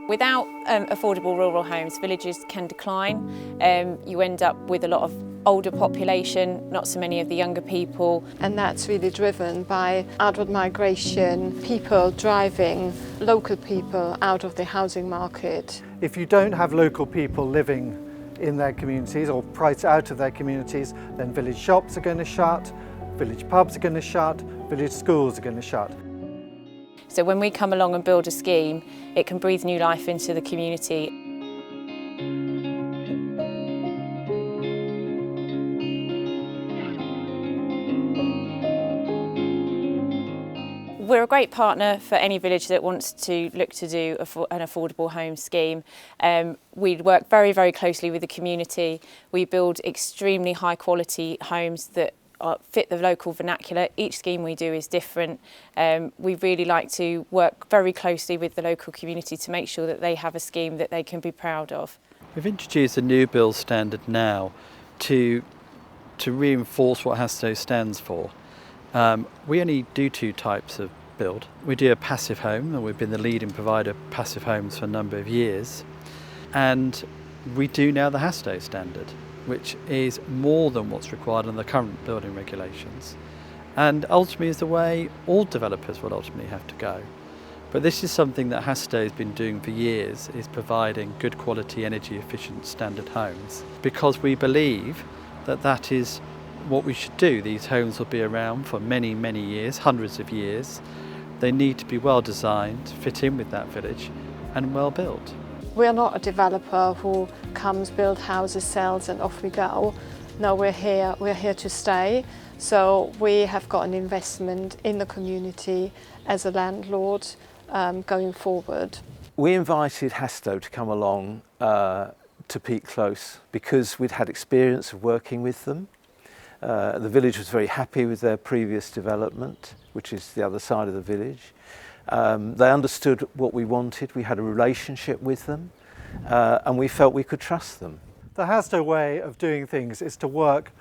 Without affordable rural homes, villages can decline. You end up with a lot of older population, not so many of the younger people. And that's really driven by outward migration, people driving local people out of the housing market. If you don't have local people living in their communities or priced out of their communities, then village shops are going to shut, village pubs are going to shut, village schools are going to shut. So when we come along and build a scheme, it can breathe new life into the community. We're a great partner for any village that wants to look to do an affordable home scheme. We work very, very closely with the community. We build extremely high quality homes that fit the local vernacular. Each scheme we do is different. We really like to work very closely with the local community to make sure that they have a scheme that they can be proud of. We've introduced a new build standard now to reinforce what Hastoe stands for. We only do two types of build. We do a passive home, and we've been the leading provider of passive homes for a number of years. And we do now the Hastoe standard, which is more than what's required in the current building regulations. And ultimately is the way all developers will ultimately have to go. But this is something that Hastoe has been doing for years, is providing good quality, energy efficient standard homes, because we believe that that is what we should do. These homes will be around for many, many years, hundreds of years. They need to be well designed, fit in with that village, and well built. We're not a developer who comes, build houses, sells and off we go. No, we're here to stay. So we have got an investment in the community as a landlord going forward. We invited Hastoe to come along to Peak Close because we'd had experience of working with them. The village was very happy with their previous development, which is the other side of the village. They understood what we wanted, we had a relationship with them, and we felt we could trust them. The Hastoe way of doing things is to work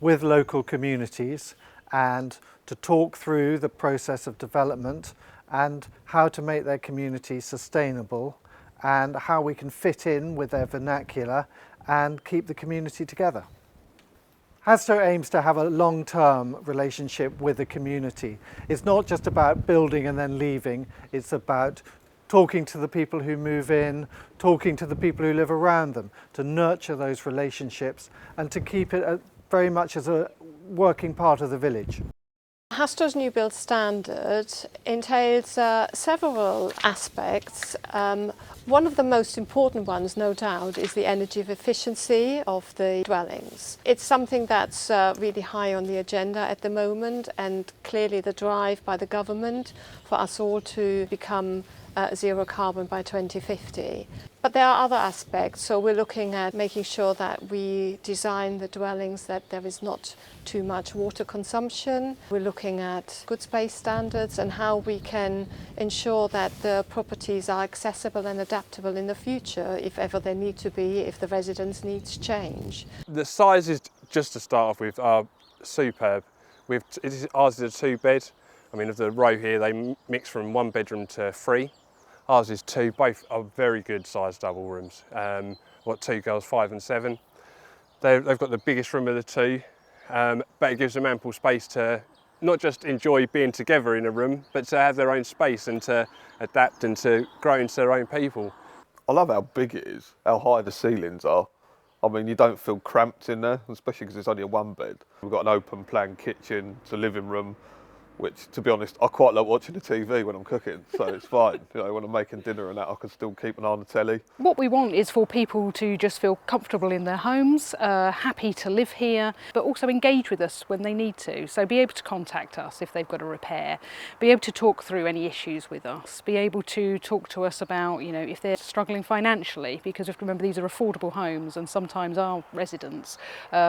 with local communities and to talk through the process of development and how to make their community sustainable and how we can fit in with their vernacular and keep the community together. Hastoe aims to have a long-term relationship with the community. It's not just about building and then leaving, it's about talking to the people who move in, talking to the people who live around them, to nurture those relationships and to keep it very much as a working part of the village. Hastoe's new build standard entails several aspects. One of the most important ones, no doubt, is the energy efficiency of the dwellings. It's something that's really high on the agenda at the moment, and clearly the drive by the government for us all to become zero carbon by 2050. But there are other aspects, so we're looking at making sure that we design the dwellings that there is not too much water consumption. We're looking at good space standards and how we can ensure that the properties are accessible and adaptable in the future if ever they need to be, if the residents' needs change. The sizes, just to start off with, are superb. Ours is a 2-bed. I mean, of the row here, they mix from 1 bedroom to 3. Ours is 2, both are very good sized double rooms. What 2 girls, 5 and 7. They've got the biggest room of the 2, but it gives them ample space to not just enjoy being together in a room, but to have their own space and to adapt and to grow into their own people. I love how big it is, how high the ceilings are. I mean, you don't feel cramped in there, especially because it's only a 1 bed. We've got an open plan kitchen, it's a living room, which, to be honest, I quite like watching the TV when I'm cooking, so it's fine. You know, when I'm making dinner and that, I can still keep an eye on the telly. What we want is for people to just feel comfortable in their homes, happy to live here, but also engage with us when they need to. So be able to contact us if they've got a repair, be able to talk through any issues with us, be able to talk to us about, you know, if they're struggling financially, because we have to remember these are affordable homes, and sometimes our residents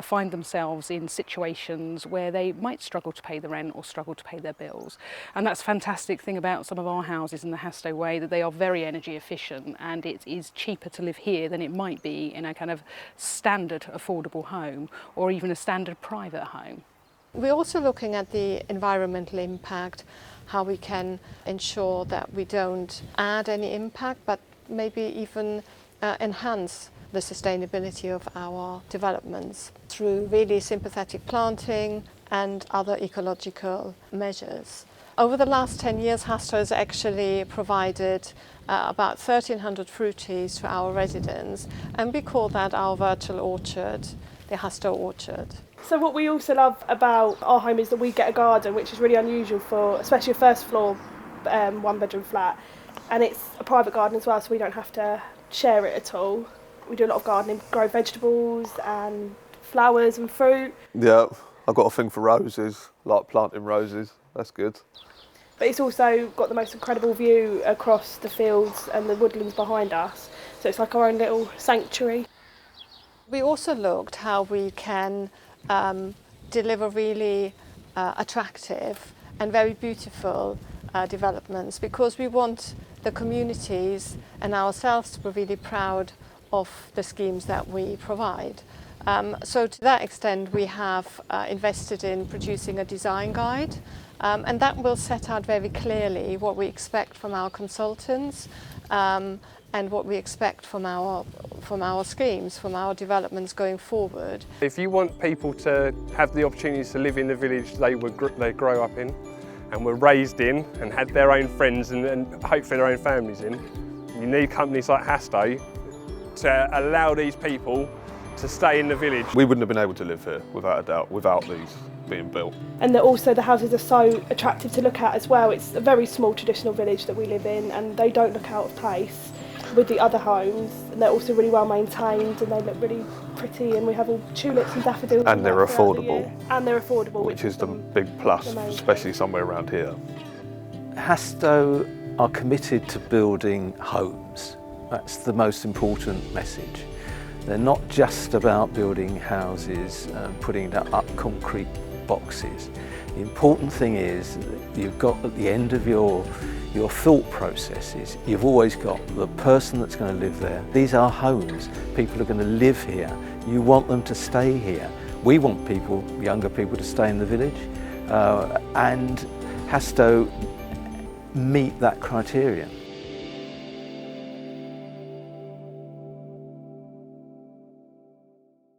find themselves in situations where they might struggle to pay the rent or struggle to pay their bills. And that's a fantastic thing about some of our houses in the Hastoe Way, that they are very energy efficient, and it is cheaper to live here than it might be in a kind of standard affordable home or even a standard private home. We're also looking at the environmental impact, how we can ensure that we don't add any impact but maybe even enhance the sustainability of our developments through really sympathetic planting and other ecological measures. Over the last 10 years, Hastoe has actually provided about 1,300 fruit trees to our residents, and we call that our virtual orchard, the Hastoe Orchard. So what we also love about our home is that we get a garden, which is really unusual for especially a first floor one-bedroom flat, and it's a private garden as well, so we don't have to share it at all. We do a lot of gardening, grow vegetables and flowers and fruit. Yeah, I've got a thing for roses, like planting roses, that's good. But it's also got the most incredible view across the fields and the woodlands behind us, so it's like our own little sanctuary. We also looked how we can deliver really attractive and very beautiful developments, because we want the communities and ourselves to be really proud of the schemes that we provide. So to that extent we have invested in producing a design guide, and that will set out very clearly what we expect from our consultants and what we expect from our schemes, from our developments going forward. If you want people to have the opportunities to live in the village they grow up in and were raised in and had their own friends and hopefully their own families in, you need companies like Hastoe to allow these people to stay in the village. We wouldn't have been able to live here, without a doubt, without these being built. And that also the houses are so attractive to look at as well. It's a very small traditional village that we live in, and they don't look out of place with the other homes, and they're also really well maintained and they look really pretty, and we have all tulips and daffodils. And they're affordable. And they're affordable. Which is the big plus, especially somewhere around here. Hastoe are committed to building homes. That's the most important message. They're not just about building houses and putting up concrete boxes. The important thing is that you've got at the end of your thought processes, you've always got the person that's going to live there. These are homes. People are going to live here. You want them to stay here. We want people, younger people, to stay in the village, and Hastoe meet that criterion.